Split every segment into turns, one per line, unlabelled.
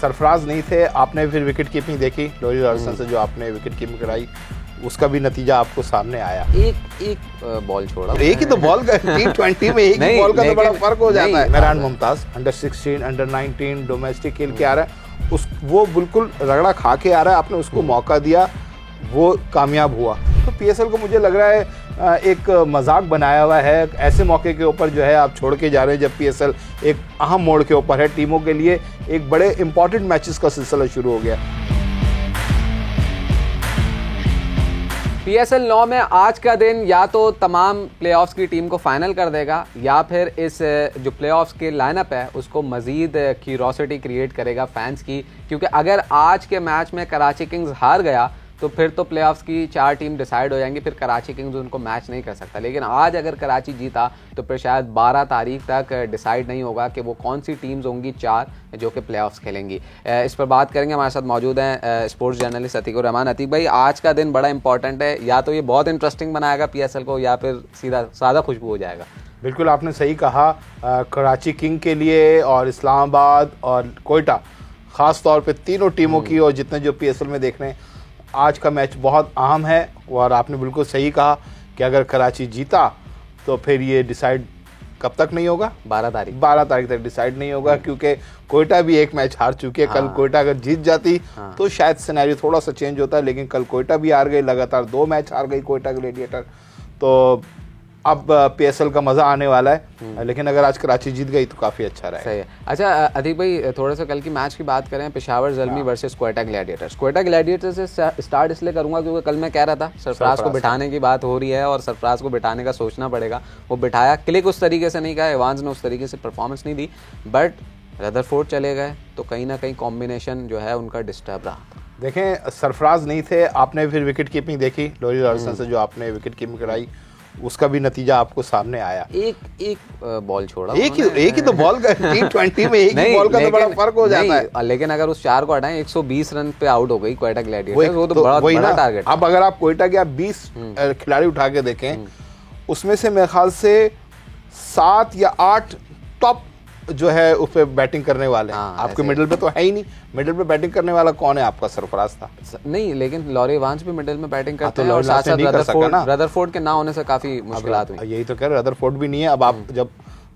सरफराज नहीं थे, आपने फिर विकेट कीपिंग देखी लोरी लार्सन से जो आपने विकेट कीपिंग कराई, उसका भी नतीजा आपको सामने आया।
एक बॉल छोड़ा,
एक ही तो बॉल का T20 में एक ही बॉल का तो बड़ा फर्क हो जाता है। Mehran Mumtaz under 16 under 19 domestic खेल के आ रहा है, वो बिल्कुल रगड़ा खा के आ रहा है, आपने उसको मौका दिया, वो कामयाब हुआ। तो पीएसएल को मुझे लग रहा है एक मजाक बनाया हुआ है, ऐसे मौके के ऊपर जो है आप छोड़ के जा रहे हैं जब पीएसएल एक अहम मोड़ के ऊपर है, टीमों के लिए एक बड़े इंपॉर्टेंट मैचेस का सिलसिला शुरू हो गया।
पीएसएल 9 में आज का दिन या तो तमाम प्लेऑफ्स की टीम को फाइनल कर देगा या फिर इस जो प्लेऑफ्स के लाइनअप है उसको मजीद क्यूरोसिटी क्रिएट करेगा फैंस की, क्योंकि अगर आज के मैच में कराची किंग्स हार गया तो फिर तो प्लेऑफ्स की 4 टीम डिसाइड हो जाएंगी, फिर कराची किंग्स उनको मैच नहीं कर सकता। लेकिन आज अगर कराची जीता तो फिर शायद 12 तारीख तक डिसाइड नहीं होगा कि वो कौन सी टीम्स होंगी 4 जो कि प्लेऑफ्स खेलेंगी। इस पर बात करेंगे, हमारे साथ मौजूद हैं स्पोर्ट्स जर्नलिस्ट अतीकुर रहमान। अतीक भाई, आज का दिन बड़ा इंपॉर्टेंट है, या तो ये बहुत इंटरेस्टिंग बनाएगा पीएसएल को या फिर सीधा सादा खुशबू हो जाएगा।
बिल्कुल आपने सही कहा, कराची किंग के लिए और इस्लामाबाद और कोयटा ख़ास तौर पे तीनों टीमों की और जितने जो पीएसएल में देख रहे हैं, आज का मैच बहुत अहम है। और आपने बिल्कुल सही कहा कि अगर कराची जीता तो फिर ये डिसाइड कब तक नहीं होगा, 12 तारीख तक डिसाइड नहीं होगा, क्योंकि कोयटा भी एक मैच हार चुकी है। कल कोयटा अगर जीत जाती तो शायद सिनेरियो थोड़ा सा चेंज होता है, लेकिन कल कोयटा भी हार गई, लगातार 2 मैच हार गई कोयटा ग्लेडिएटर। तो अब पीएसएल का मजा आने वाला है, लेकिन अगर आज कराची जीत गई तो काफी अच्छा रहेगा।
सही है। अच्छा अतीक भाई, थोड़ा सा कल की मैच की बात करें, Peshawar Zalmi versus Quetta Gladiators. Quetta Gladiators से स्टार्ट इसलिए करूंगा क्योंकि कल मैं कह रहा था सरफराज को बिठाने की बात हो रही है और सरफराज को बिठाने का सोचना पड़ेगा। वो बिठाया, क्लिक उस तरीके से नहीं कहा, एवांस ने उस तरीके से परफॉर्मेंस नहीं दी, बट रदरफोर्ड चले गए तो कहीं ना कहीं कॉम्बिनेशन जो है उनका डिस्टर्ब रहा।
देखें, सरफराज नहीं थे, आपने फिर विकेट कीपिंग देखी लोरी लार्सन से जो आपने विकेट कीपिंग कराई, उसका भी नतीजा आपको सामने आया।
एक बॉल छोड़ा,
एक ही तो बॉल का T20 में एक ही बॉल का तो बड़ा फर्क हो जाता है।
लेकिन अगर उस 4 को हटाएं, 120 रन पे आउट हो गई कोयटा ग्लैडिएटर्स, वो तो बड़ा टारगेट।
अब अगर आप कोयटा के 20 खिलाड़ी उठा के देखें, उसमें से मेरे ख्याल से 7 या 8 टॉप जो है उस पे बैटिंग करने वाले हैं। आपके मिडिल पे तो है ही नहीं, मिडिल पे बैटिंग करने वाला कौन है? आपका सरफराज था।
नहीं, लेकिन लॉरी एवांस भी मिडिल में बैटिंग करते हैं और साथ साथ रदरफोर्ड के ना होने से काफी मुश्किलात हुई।
यही तो कह रहे, रदरफोर्ड भी नहीं है। अब आप जब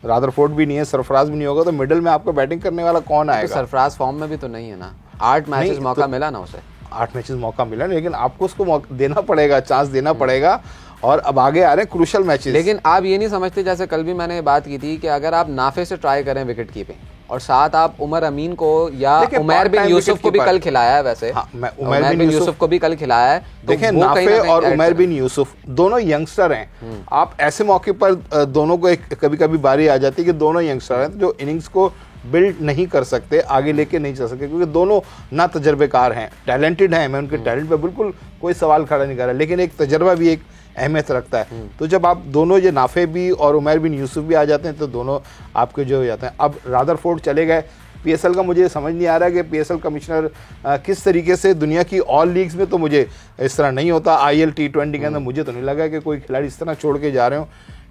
रदरफोर्ड भी नहीं है, सरफराज भी नहीं होगा, तो मिडिल में आपको बैटिंग करने वाला कौन आएगा?
सरफराज फॉर्म में भी तो नहीं है ना, 8 मैचेस मौका मिला ना उसे,
8 मैचेस मौका मिला, लेकिन आपको उसको देना पड़ेगा, चांस देना पड़ेगा। और अब आगे आ रहे हैं क्रूशल मैचेस।
लेकिन आप ये नहीं समझते, जैसे कल भी मैंने बात की थी कि अगर आप नाफे से ट्राई करें विकेट कीपिंग और साथ आप उमर अमीन को या उमैर बिन यूसुफ को भी कल खिलाया है, वैसे उमैर बिन यूसुफ को भी कल खिलाया है।
देखिए, नाफे और उमैर बिन यूसुफ दोनों यंगस्टर हैं। आप ऐसे मौके पर दोनों को कभी कभी बारी आ जाती है कि दोनों यंगस्टर हैं जो इनिंग्स को बिल्ड नहीं कर सकते, आगे लेके नहीं चल सकते, क्योंकि दोनों ना तजर्बेकार हैं, टैलेंटेड हैं। मैं उनके टैलेंट पे बिल्कुल कोई सवाल खड़ा नहीं कर रहा, लेकिन एक तजर्बा भी एक अहमियत रखता है। तो जब आप दोनों, ये नाफे भी और उमैर बिन यूसुफ भी आ जाते हैं, तो दोनों आपके जो हो जाते हैं। अब रदरफोर्ड चले गए। पीएसएल का मुझे समझ नहीं आ रहा है कि पीएसएल कमिश्नर किस तरीके से, दुनिया की ऑल लीग्स में तो मुझे इस तरह नहीं होता, IL T20 के अंदर मुझे तो नहीं लगा कि कोई खिलाड़ी इस तरह छोड़ के जा रहे हो।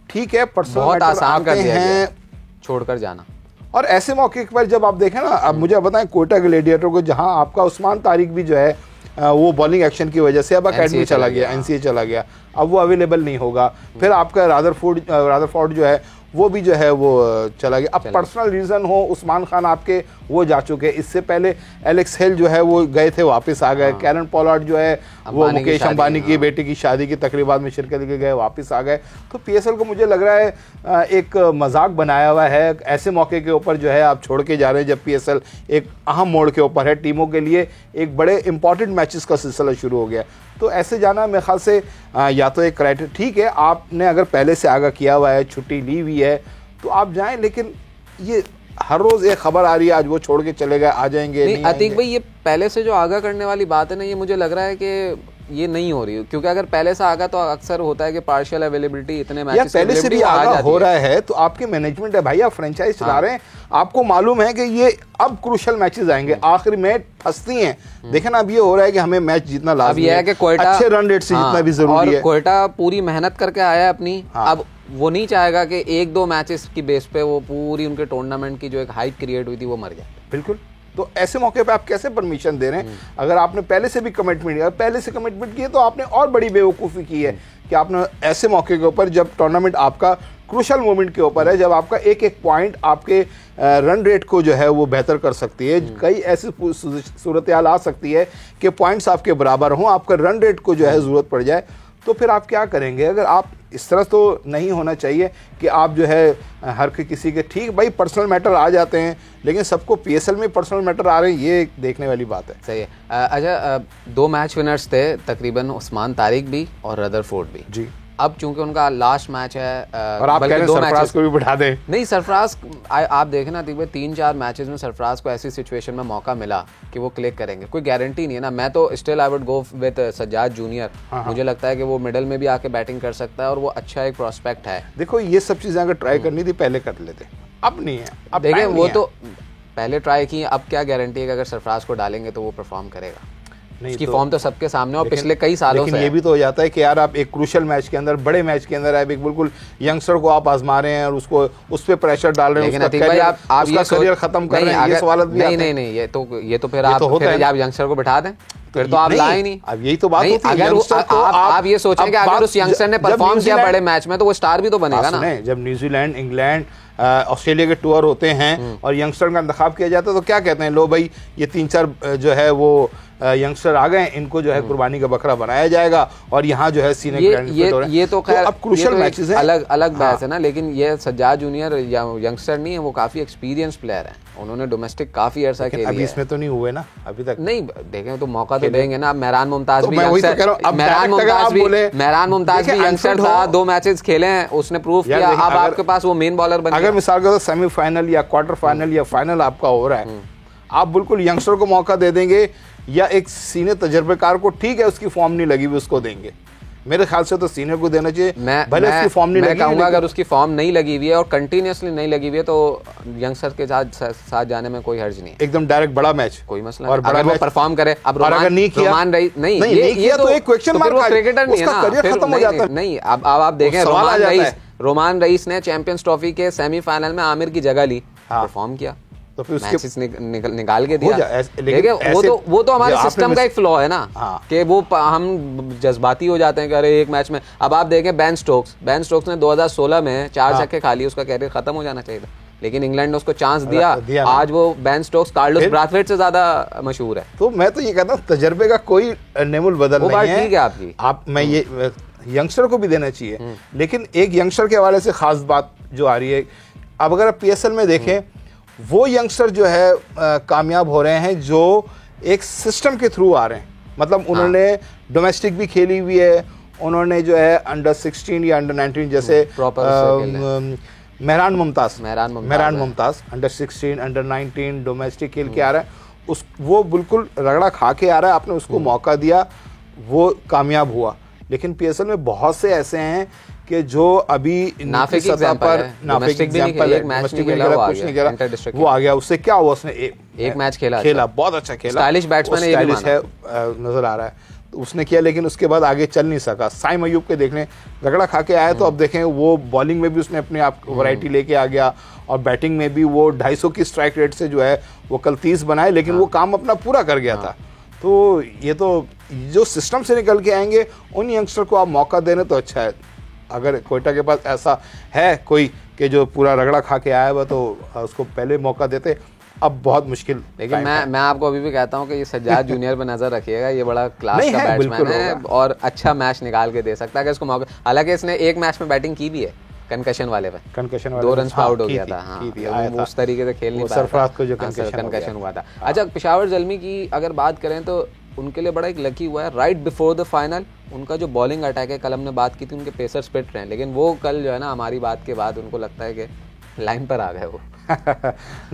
ठीक है,
बहुत आसान कर दिया है छोड़कर जाना।
और ऐसे मौके पर जब आप देखें ना, अब मुझे बताएं कोयटा ग्लैडिएटर को, जहां आपका उस्मान तारिक भी जो है वो बॉलिंग एक्शन की वजह से अब अकेडमी चला गया, NCA चला गया, अब वो अवेलेबल नहीं होगा। फिर आपका रदरफोर्ड जो है वो भी जो है वो चला गया। अब पर्सनल रीज़न हो, उस्मान खान आपके वो जा चुके, इससे पहले एलेक्स हेल जो है वो गए थे, वापस आ गए। कैरन पोलार्ड जो है वो मुकेश अंबानी की बेटी की शादी की तकरीबात में शिरकत के गए, वापस आ गए। तो पीएसएल को मुझे लग रहा है एक मजाक बनाया हुआ है, ऐसे मौके के ऊपर जो है आप छोड़ के जा रहे हैं जब पीएसएल एक अहम मोड़ के ऊपर है, टीमों के लिए एक बड़े इंपॉर्टेंट मैचेस का सिलसिला शुरू हो गया। तो ऐसे जाना मेरे ख्याल से या तो एक क्राइटेरिया, ठीक है आपने अगर पहले से आगाह किया हुआ है, छुट्टी ली हुई है, तो आप जाएं, लेकिन ये हर रोज एक खबर आ रही है आज वो छोड़ के चले गए, आ जाएंगे नहीं
अतीक भाई, ये पहले से जो आगाह करने वाली बात है ना, ये मुझे लग रहा है कि ये नहीं हो रही, क्योंकि अगर पहले से आगा तो अक्सर होता है कि पार्शियल अवेलेबिलिटी इतने मैचेस
पहले से भी आगा हो रहा है, तो आपके मैनेजमेंट है भाई, आप फ्रेंचाइज चला रहे हैं, आपको मालूम है कि ये अब क्रूशल मैचेस आएंगे, आखिरी में फंसती हैं। देखें ना, अब ये हो रहा है कि हमें मैच जीतना लाजमी है, कि कोयटा अच्छे रन रेट से जीतना भी जरूरी है।
कोयटा पूरी मेहनत करके आया है अपनी, अब वो नहीं चाहेगा कि 1-2 मैचेस की बेस पे वो पूरी उनके टूर्नामेंट की जो एक हाइप क्रिएट हुई थी वो मर जाए।
बिल्कुल, तो ऐसे मौके पे आप कैसे परमिशन दे रहे हैं? अगर आपने पहले से भी कमिटमेंट की है तो आपने और बड़ी बेवकूफ़ी की है कि आपने ऐसे मौके के ऊपर, जब टूर्नामेंट आपका क्रूशल मोमेंट के ऊपर है, जब आपका एक एक पॉइंट आपके रन रेट को जो है वो बेहतर कर सकती है, कई ऐसी सूरत हाल आ सकती है कि पॉइंट्स आपके बराबर हों, आपका रन रेट को जो है ज़रूरत पड़ जाए, तो फिर आप क्या करेंगे? अगर आप इस तरह तो नहीं होना चाहिए कि आप जो है हर किसी के, ठीक भाई पर्सनल मैटर आ जाते हैं, लेकिन सबको पीएसएल में पर्सनल मैटर आ रहे हैं, ये देखने वाली बात है।
सही है। अच्छा, 2 मैच विनर्स थे तकरीबन, उस्मान तारिक भी और रदरफोर्ड भी जी। अब चूंकि उनका लास्ट मैच है
और आप कह रहे हैं सरफराज को भी बिठा दें।
नहीं, सरफराज आप देखें ना, 3-4 मैचेस में सरफराज को ऐसी सिचुएशन में मौका मिला कि वो क्लिक करेंगे, कोई गारंटी नहीं है ना। मैं तो still I would go with Sajjad junior. मुझे लगता है कि वो मिडल में भी आके बैटिंग कर सकता है और वो अच्छा एक प्रोस्पेक्ट है।
देखो ये सब चीजें अगर ट्राई करनी थी पहले कर लेते, अब नहीं है। अब
देखें वो तो पहले ट्राई की, अब क्या गारंटी है कि अगर सरफराज को डालेंगे तो वो परफॉर्म करेगा? उसकी फॉर्म तो सबके सामने और पिछले कई सालों से।
लेकिन ये भी तो हो जाता है कि यार आप एक क्रूशियल मैच के अंदर, बड़े मैच के अंदर आप एक बिल्कुल यंगस्टर को आप आजमा रहे हैं और उसको उस पे प्रेशर डाल रहे हैं,
लेकिन अतीक भाई आप
ये करियर खत्म कर रहे हैं, ये सवाल भी
नहीं, ये तो फिर आप यंगस्टर को बिठा दें, फिर तो आप लाए नहीं।
अब यही तो बात होती है।
अगर आप ये सोचें कि अगर उस यंगस्टर ने परफॉर्म किया बड़े मैच में तो वो स्टार भी तो बनेगा ना।
जब न्यूजीलैंड, इंग्लैंड, ऑस्ट्रेलिया के टूर होते हैं और यंगस्टर का इंतखाब किया जाता है तो क्या कहते हैं, लो भाई ये 3-4 जो है वो यंगस्टर आ गए, इनको जो है कुर्बानी का बकरा बनाया जाएगा और यहाँ जो है सीनियर
ये तो खैर
अब क्रूशियल मैचेस हैं,
अलग बहस है ना। लेकिन ये सज्जाद जूनियर यंगस्टर नहीं है, वो काफी एक्सपीरियंस प्लेयर है, उन्होंने डोमेस्टिक काफी अरसा खेला है।
अभी इसमें तो नहीं हुए ना अभी तक।
नहीं देखें तो मौका तो देंगे ना। मेहरान मुमताज भी यंगस्टर था, 2 मैचेस खेले हैं, उसने प्रूव किया। अब आपके पास वो मेन बॉलर बन गया।
अगर मिसाल के सेमीफाइनल या क्वार्टर फाइनल या फाइनल आपका हो रहा है, आप बिल्कुल यंगस्टर को मौका दे देंगे या एक सीनियर तजर्बेकार को, ठीक है उसकी फॉर्म नहीं लगी हुई उसको देंगे? मेरे ख्याल से तो सीनियर को देना चाहिए। भले उसकी फॉर्म नहीं लगी,
कहूंगा अगर उसकी फॉर्म नहीं लगी हुई है और कंटिन्यूअसली नहीं लगी हुई है तो यंगस्टर के साथ जाने में कोई हर्ज नहीं है।
एकदम डायरेक्ट बड़ा मैच,
कोई मसला नहीं। अगर वो परफॉर्म करे, अब
अगर नहीं किया,
नहीं किया
तो एक क्वेश्चन मार्क है,
क्रिकेटर नहीं है ना,
करियर खत्म हो जाता है।
नहीं, अब आप देखें रोमान रईस ने चैंपियंस ट्रॉफी के सेमीफाइनल में आमिर की जगह ली, परफॉर्म किया, तो फिर उसके निकाल के दिया। देखिए वो तो हमारे सिस्टम का एक फ्लॉ है ना कि वो हम जज्बाती हो जाते हैं कि अरे एक मैच में। अब आप देखें बेन स्टोक्स ने 2016 में 4 छक्के खा लिए, उसका कैरियर खत्म हो जाना चाहिए था, लेकिन इंग्लैंड ने उसको चांस दिया। आज वो बेन स्टोक्स कार्लोस ब्राथवेट से ज्यादा मशहूर है।
तो मैं तो ये कहता हूँ तजर्बे का कोई नेमुल बदल नहीं है।
ठीक है आपकी,
मैं ये यंगस्टर को भी देना चाहिए, लेकिन एक यंगस्टर के हवाले से खास बात जो आ रही है, अब अगर आप पीएसएल में देखें, वो यंगस्टर जो है कामयाब हो रहे हैं जो एक सिस्टम के थ्रू आ रहे हैं। मतलब उन्होंने डोमेस्टिक भी खेली हुई है, उन्होंने जो है अंडर 16 या अंडर 19 जैसे Mehran Mumtaz under 16 under 19 domestic खेल के आ रहा है, वो बिल्कुल रगड़ा खा के आ रहा है। आपने उसको मौका दिया, वो कामयाब हुआ। लेकिन पीएसएल में बहुत से ऐसे हैं कि जो अभी
नाफिक एग्जांपल है, डोमेस्टिक भी नहीं, एक मैच नहीं खेला,
वो आ गया। उससे क्या हुआ, उसने
एक मैच खेला,
बहुत अच्छा खेला,
स्टाइलिश बैट्समैन है,
नजर आ रहा है, तो उसने किया, लेकिन उसके बाद आगे चल नहीं सका। साइम अयूब के देखने रगड़ा खा के आया, तो अब देखें वो बॉलिंग में भी उसने अपने आप वैरायटी लेके आ गया और बैटिंग में भी वो 250 की स्ट्राइक रेट से जो है वो कल 30 बनाए, लेकिन वो काम अपना पूरा कर गया था। तो ये तो जो सिस्टम से निकल के आएंगे उन यंगस्टर को आप मौका देने तो अच्छा है। अगर कोयटा के पास ऐसा है कोई कि जो पूरा रगड़ा खा के आया हुआ, तो उसको पहले मौका देते। अब बहुत मुश्किल।
लेकिन मैं आपको अभी भी कहता हूँ कि ये सज्जाद जूनियर पे नजर रखिएगा, ये बड़ा क्लास का बैट्समैन है और अच्छा मैच निकाल के दे सकता है अगर इसको मौका। हालांकि इसने एक मैच में बैटिंग की भी है, कंकशन वाले पे 2 रन आउट हो गया था, उस तरीके से खेल नहीं पाया,
सरफराज को जो
कंकशन हुआ था। अच्छा, पेशावर ज़ल्मी की अगर बात करें तो उनके लिए बड़ा एक लकी हुआ है, राइट बिफोर द फाइनल उनका जो बॉलिंग अटैक है, कल हमने बात की थी उनके पेसर्स पिट रहे हैं, लेकिन वो कल जो है ना हमारी बात के बाद उनको लगता है कि लाइन पर आ गए वो।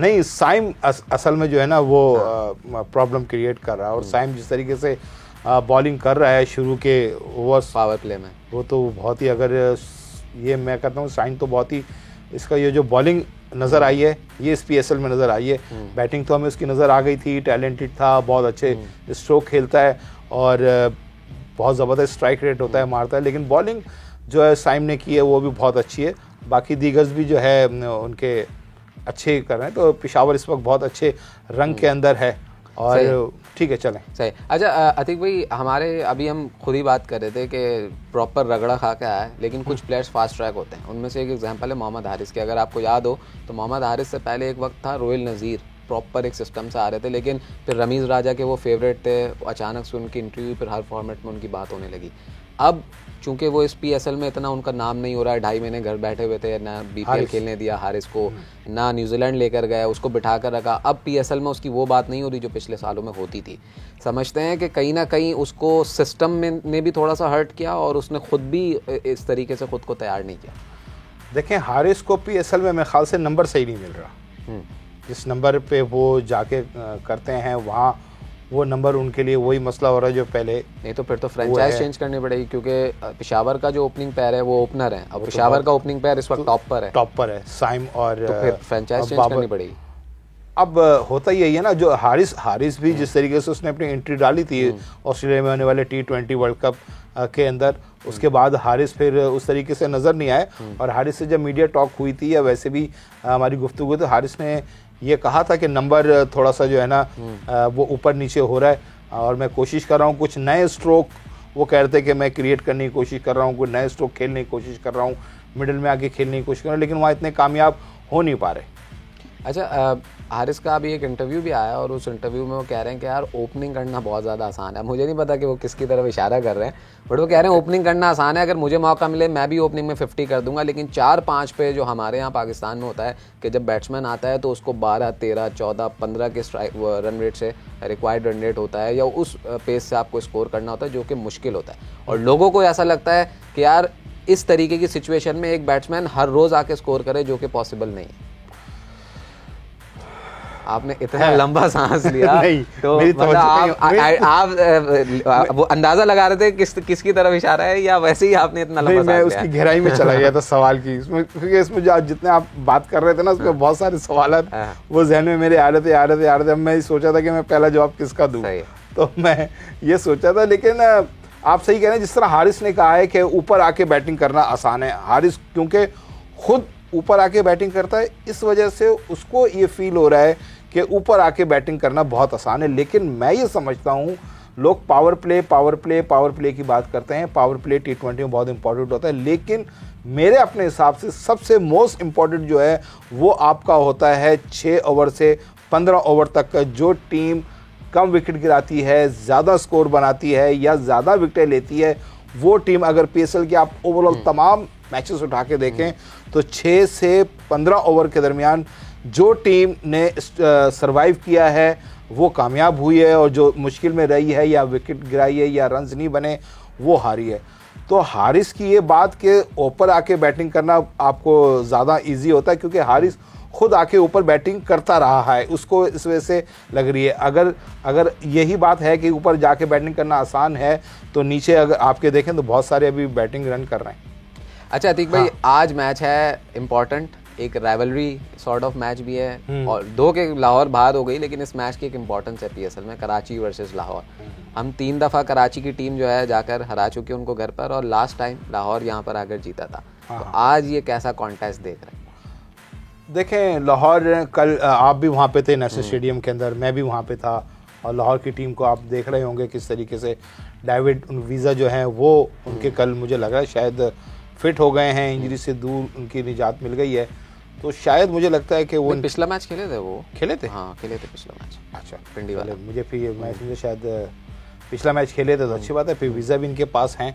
नहीं, साइम असल में जो है ना वो प्रॉब्लम क्रिएट कर रहा है, और साइम जिस तरीके से बॉलिंग कर रहा है शुरू के ओवर्स
पावर प्ले में,
वो तो बहुत ही, अगर ये मैं कहता हूँ साइम तो बहुत ही, इसका ये जो बॉलिंग नज़र आई है ये इस पीएसएल में नज़र आई है। बैटिंग तो हमें उसकी नज़र आ गई थी, टैलेंटेड था, बहुत अच्छे स्ट्रोक खेलता है और बहुत ज़बरदस्त स्ट्राइक रेट होता है, मारता है, लेकिन बॉलिंग जो है साइम ने की है वो भी बहुत अच्छी है। बाकी दीगर्स भी जो है उनके अच्छे कर रहे हैं। तो पेशावर इस वक्त बहुत अच्छे रंग के अंदर है और ठीक है, चलें।
सही। अच्छा अतीक भाई, हमारे अभी हम खुद ही बात कर रहे थे कि प्रॉपर रगड़ा खा के आया है, लेकिन कुछ प्लेयर्स फास्ट ट्रैक होते हैं। उनमें से एक एग्जांपल है मोहम्मद हारिस के। अगर आपको याद हो तो मोहम्मद हारिस से पहले एक वक्त था रोहिल नज़ीर, प्रॉपर एक सिस्टम से आ रहे थे, लेकिन फिर रमीज़ राजा के वो फेवरेट थे, अचानक से उनकी इंटरव्यू पर हर फॉर्मेट में उनकी बात होने लगी। अब चूंकि वो इस PSL में इतना उनका नाम नहीं हो रहा है, 2.5 महीने घर बैठे हुए थे, ना BPL खेलने दिया हारिस को, ना न्यूजीलैंड लेकर गया, उसको बिठा कर रखा। अब PSL में उसकी वो बात नहीं हो रही जो पिछले सालों में होती थी। समझते हैं कि कहीं ना कहीं उसको सिस्टम में ने भी थोड़ा सा हर्ट किया और उसने खुद भी इस तरीके से खुद को तैयार नहीं किया।
देखें, हारिस को PSL में मेरे ख्याल से नंबर सही नहीं मिल रहा। जिस नंबर पे वो जाके करते हैं वहाँ वो नंबर उनके लिए वही मसला हो रहा है जो पहले।
नहीं तो फिर तो फ्रेंचाइज चेंज करनी पड़ेगी, क्योंकि पेशावर का जो ओपनिंग पैर है वो ओपनर है। अब पेशावर का ओपनिंग पैर इस वक्त टॉप पर है साइम, और तो फिर फ्रेंचाइज चेंज करनी पड़ेगी।
अब होता यही है ना, जो हारिस भी जिस तरीके से उसने अपनी एंट्री डाली थी ऑस्ट्रेलिया में होने वाले T20 वर्ल्ड कप के अंदर, उसके बाद हारिस फिर उस तरीके से नज़र नहीं आए। और हारिस से जब मीडिया टॉक हुई थी या वैसे भी हमारी गुफ्तगू, तो हारिस ने ये कहा था कि नंबर थोड़ा सा जो है ना वो ऊपर नीचे हो रहा है और मैं कोशिश कर रहा हूँ कुछ नए स्ट्रोक, वो कह रहे थे कि मैं क्रिएट करने की कोशिश कर रहा हूँ, कुछ नए स्ट्रोक खेलने की कोशिश कर रहा हूँ, मिडिल में आके खेलने की कोशिश कर रहा हूँ, लेकिन वहाँ इतने कामयाब हो नहीं पा रहे।
अच्छा हारिस का अभी एक इंटरव्यू भी आया और उस इंटरव्यू में वो कह रहे हैं कि यार ओपनिंग करना बहुत ज़्यादा आसान है। मुझे नहीं पता कि वो किसकी तरफ इशारा कर रहे हैं, बट वो कह रहे हैं ओपनिंग करना आसान है, अगर मुझे मौका मिले मैं भी ओपनिंग में 50 कर दूंगा, लेकिन 4-5 पे जो हमारे यहाँ पाकिस्तान में होता है कि जब बैट्समैन आता है तो उसको 12, 13, 14, 15 के रन रेट से रिक्वायर्ड रन रेट होता है या उस पेस से आपको स्कोर करना होता है, जो कि मुश्किल होता है। और लोगों को ऐसा लगता है कि यार इस तरीके की सिचुएशन में एक बैट्समैन हर रोज़ आके स्कोर करे, जो कि पॉसिबल नहीं है। आपने इतना लंबा सांस लिया
नहीं,
तो मतलब आप वो अंदाजा लगा रहे थे किसकी तरफ इशारा है, या वैसे ही आपने इतना लंबा सांस लिया?
मैं उसकी गहराई में चला गया था सवाल की, क्योंकि इसमें जो जितने आप बात कर रहे थे ना उसमें बहुत सारे सवाल वो जहन में मेरे आ रहे थे। अब मैं सोचा था कि मैं पहला जवाब किसका दूं, तो मैं ये सोचा था। लेकिन आप सही कह रहे हैं, जिस तरह हारिस ने कहा है कि ऊपर आके बैटिंग करना आसान है, हारिस क्योंकि खुद ऊपर आके बैटिंग करता है, इस वजह से उसको ये फील हो रहा है कि ऊपर आके बैटिंग करना बहुत आसान है। लेकिन मैं ये समझता हूँ, लोग पावर प्ले की बात करते हैं, पावर प्ले T20 में बहुत इंपॉर्टेंट होता है, लेकिन मेरे अपने हिसाब से सबसे मोस्ट इम्पॉर्टेंट जो है वो आपका होता है 6 ओवर से 15 ओवर तक का। जो टीम कम विकेट गिराती है, ज़्यादा स्कोर बनाती है या ज़्यादा विकेटें लेती है, वो टीम, अगर PSL के आप ओवरऑल तमाम मैचेस उठा के देखें तो 6 से 15 ओवर के दरमियान जो टीम ने सरवाइव किया है वो कामयाब हुई है, और जो मुश्किल में रही है या विकेट गिराई है या रन्स नहीं बने वो हारी है। तो हारिस की ये बात कि ऊपर आके बैटिंग करना आपको ज़्यादा इजी होता है, क्योंकि हारिस खुद आके ऊपर बैटिंग करता रहा है, उसको इस वजह से लग रही है। अगर यही बात है कि ऊपर जाके बैटिंग करना आसान है, तो नीचे अगर आपके देखें तो बहुत सारे अभी बैटिंग रन कर रहे हैं।
अच्छा अतीक भाई, आज मैच है इम्पॉर्टेंट, एक राइवलरी सॉर्ट ऑफ मैच भी है, और 2 के लाहौर बाहर हो गई, लेकिन इस मैच की एक इम्पॉर्टेंस है PSL में, कराची वर्सेस लाहौर। हम 3 दफ़ा कराची की टीम जो है जाकर हरा चुके उनको घर पर, और लास्ट टाइम लाहौर यहाँ पर आकर जीता था। तो आज ये कैसा कॉन्टेस्ट देख रहे हैं?
देखें, लाहौर कल आप भी वहाँ पे थे नेशनल स्टेडियम के अंदर, मैं भी वहाँ पे था, और लाहौर की टीम को आप देख रहे होंगे किस तरीके से डेविड वीज़ा जो हैं वो उनके कल मुझे लग रहा है शायद फिट हो गए हैं, इंजरी से दूर उनकी निजात मिल गई है। तो शायद मुझे लगता है कि वो
पिछला मैच खेले थे, वो
खेले थे,
हाँ खेले थे पिछला मैच।
अच्छा,
पिंडी वाले,
मुझे फिर मैं शायद पिछला मैच खेले थे, तो अच्छी बात है, फिर वीज़ा भी इनके पास हैं।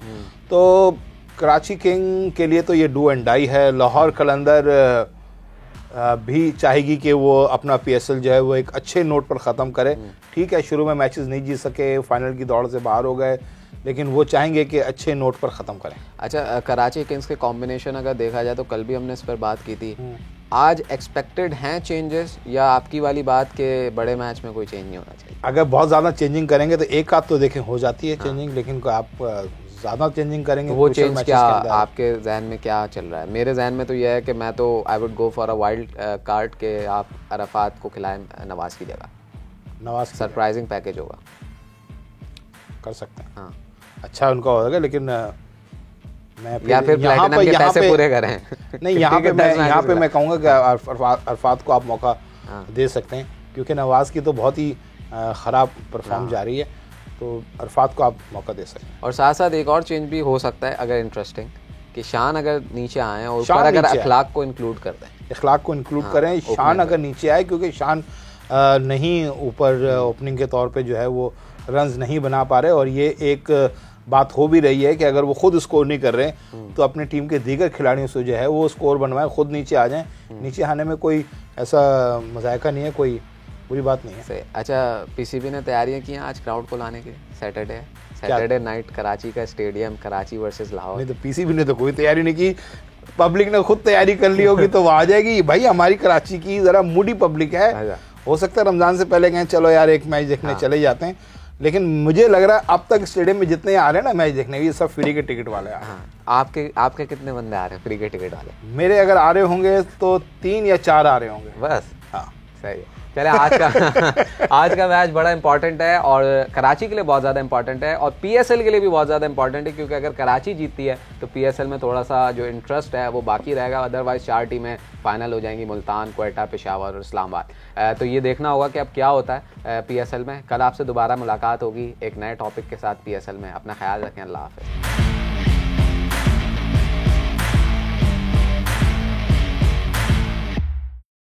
तो कराची किंग के लिए तो ये डू एंड डाई है। लाहौर कलंदर भी चाहेगी कि वो अपना PSL जो है वो एक अच्छे नोट पर ख़त्म करे। ठीक है, शुरू में मैचेस नहीं जीत सके, फाइनल की दौड़ से बाहर हो गए, लेकिन वो चाहेंगे कि अच्छे नोट पर ख़त्म करें।
अच्छा, कराची किंग्स के कॉम्बिनेशन अगर देखा जाए तो कल भी हमने इस पर बात की थी, आज एक्सपेक्टेड हैं चेंजेस, या आपकी वाली बात के बड़े मैच में कोई चेंज नहीं होना चाहिए?
अगर बहुत ज़्यादा चेंजिंग करेंगे तो एक आध तो देखें हो जाती है चेंजिंग, लेकिन आप ज़्यादा चेंजिंग करेंगे
वो चेंज क्या आपके जहन में क्या चल रहा है? मेरे जहन में तो यह है कि मैं तो I would go for a wild card के आप अरफात को खिलाएं नवाज की जगह।
नवाज
सरप्राइजिंग पैकेज होगा,
कर सकते हैं,
हाँ
अच्छा उनका होगा, लेकिन
या फिर प्लैटिनम के पैसे पूरे करें?
नहीं, यहाँ पे मैं कहूँगा कि अरफात को आप मौका दे सकते हैं, क्योंकि नवाज की तो बहुत ही ख़राब परफॉर्म जारी है, तो अरफात को आप मौका दे सकते हैं।
और साथ साथ एक और चेंज भी हो सकता है अगर इंटरेस्टिंग, कि शान अगर नीचे आए और ऊपर अगर अखलाक को इंक्लूड कर दें,
अखलाक को इंक्लूड करें, शान अगर नीचे आए, क्योंकि शान नहीं ऊपर ओपनिंग के तौर पे जो है वो रन्स नहीं बना पा रहे, और ये एक बात हो भी रही है कि अगर वो खुद स्कोर नहीं कर रहे तो अपनी टीम के दीगर खिलाड़ियों से जो है वो स्कोर बनवाएं, खुद नीचे आ जाएं। नीचे आने में कोई ऐसा मजायका नहीं है, कोई बुरी बात नहीं है।
अच्छा, पीसीबी ने तैयारियां की हैं आज क्राउड को लाने की? सैटरडे नाइट कराची का स्टेडियम, कराची वर्सेस लाहौर।
नहीं, तो पीसीबी ने तो कोई तैयारी नहीं की, पब्लिक ने खुद तैयारी कर ली होगी तो वो आ जाएगी। भाई हमारी कराची की जरा मूडी पब्लिक है, हो सकता है रमजान से पहले कहें चलो यार एक मैच देखने चले जाते हैं, लेकिन मुझे लग रहा है अब तक स्टेडियम में जितने आ रहे हैं ना मैच देखने, ये सब फ्री के टिकट वाले आ रहे हैं।
आपके कितने बंदे आ रहे हैं फ्री के टिकट वाले?
मेरे अगर आ रहे होंगे तो 3 या 4 आ रहे होंगे
बस।
हाँ,
सही है। चले, आज का मैच बड़ा इंपॉर्टेंट है, और कराची के लिए बहुत ज़्यादा इंपॉर्टेंट है, और पीएसएल के लिए भी बहुत ज़्यादा इंपॉर्टेंट है, क्योंकि अगर कराची जीतती है तो पीएसएल में थोड़ा सा जो इंटरेस्ट है वो बाकी रहेगा। अदरवाइज 4 टीमें फाइनल हो जाएंगी, मुल्तान, क्वेटा, पेशावर और इस्लामाबाद। तो ये देखना होगा कि अब क्या होता है पीएसएल में। कल आपसे दोबारा मुलाकात होगी एक नए टॉपिक के साथ पीएसएल में। अपना ख्याल रखें, अल्लाह हाफ़िज़।